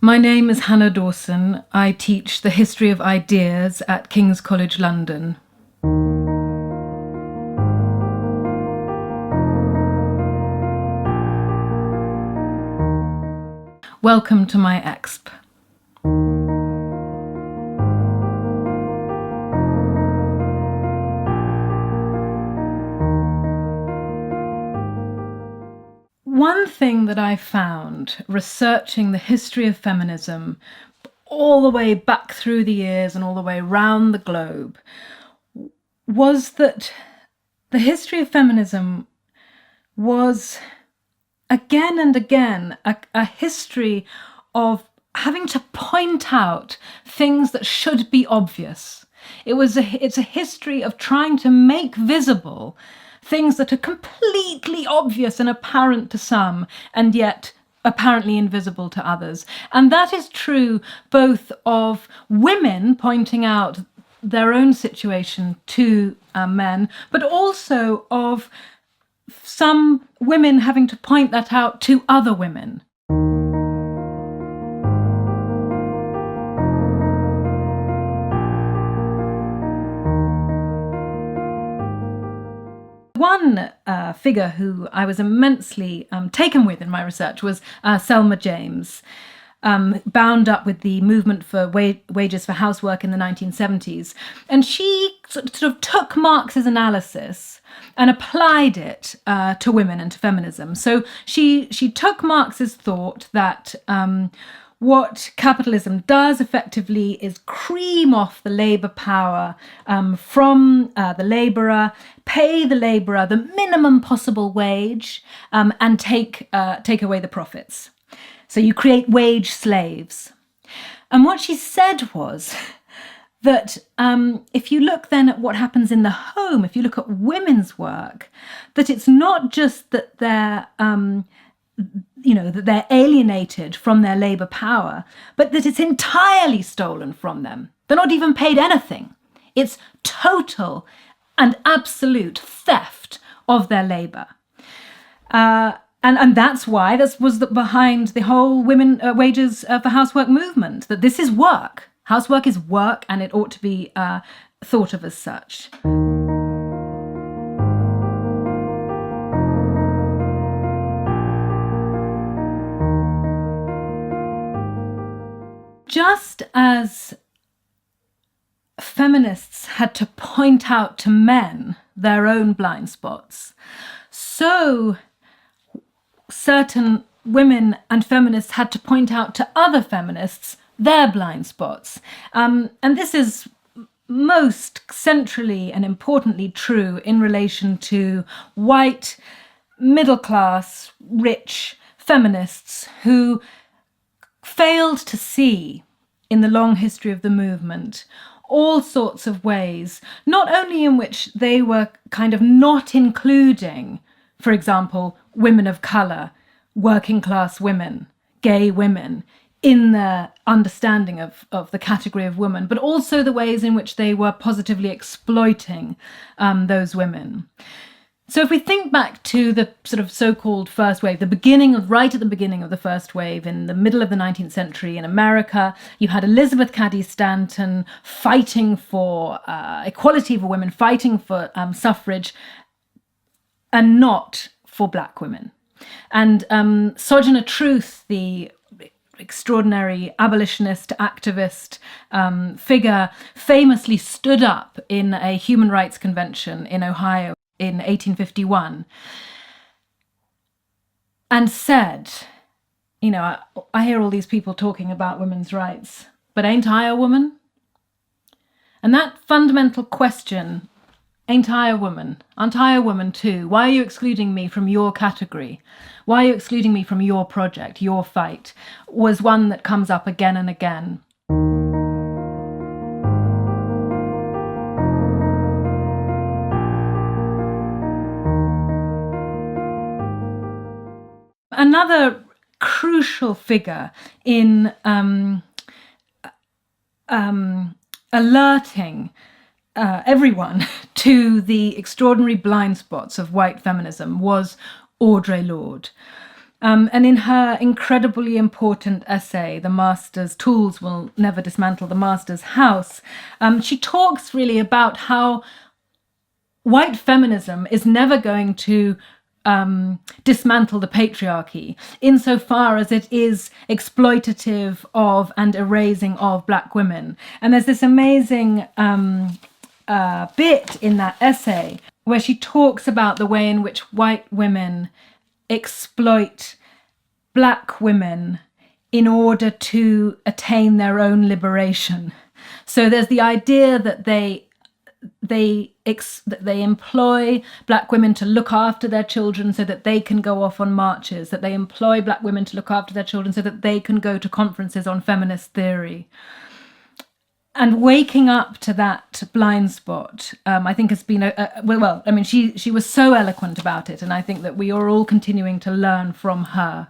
My name is Hannah Dawson. I teach the history of ideas at King's College London. Welcome to my exp. One thing that I found researching the history of feminism all the way back through the years and all the way around the globe was that the history of feminism was again and again a history of having to point out things that should be obvious. It's a history of trying to make visible things that are completely obvious and apparent to some, and yet apparently invisible to others. And that is true both of women pointing out their own situation to men, but also of some women having to point that out to other women. One figure who I was immensely taken with in my research was Selma James, bound up with the movement for wages for housework in the 1970s. And she sort of took Marx's analysis and applied it to women and to feminism. So she took Marx's thought that what capitalism does effectively is cream off the labour power from the labourer, pay the labourer the minimum possible wage, and take away the profits. So you create wage slaves. And what she said was that if you look then at what happens in the home, if you look at women's work, that it's not just that they're that they're alienated from their labour power, but that it's entirely stolen from them. They're not even paid anything. It's total and absolute theft of their labour. And that's why this was behind the whole women wages for housework movement, that this is work. Housework is work, and it ought to be thought of as such. Just as feminists had to point out to men their own blind spots, so certain women and feminists had to point out to other feminists their blind spots. And this is most centrally and importantly true in relation to white, middle-class, rich feminists who failed to see in the long history of the movement all sorts of ways, not only in which they were kind of not including, for example, women of colour, working class women, gay women, in their understanding of the category of woman, but also the ways in which they were positively exploiting those women. So if we think back to the sort of so-called first wave, right at the beginning of the first wave in the middle of the 19th century in America, you had Elizabeth Cady Stanton fighting for equality for women, fighting for suffrage, and not for black women. And Sojourner Truth, the extraordinary abolitionist activist figure, famously stood up in a human rights convention in Ohio in 1851 and said, I hear all these people talking about women's rights, but ain't I a woman? And that fundamental question, ain't I a woman? Aren't I a woman too? Why are you excluding me from your category? Why are you excluding me from your project, your fight? Was one that comes up again and again. Another crucial figure in alerting everyone to the extraordinary blind spots of white feminism was Audre Lorde. And in her incredibly important essay, The Master's Tools Will Never Dismantle the Master's House, she talks really about how white feminism is never going to dismantle the patriarchy insofar as it is exploitative of and erasing of Black women. And there's this amazing bit in that essay where she talks about the way in which white women exploit Black women in order to attain their own liberation. So there's the idea that they employ Black women to look after their children so that they can go off on marches, that they employ Black women to look after their children so that they can go to conferences on feminist theory. And waking up to that blind spot, I think has been she was so eloquent about it, and I think that we are all continuing to learn from her.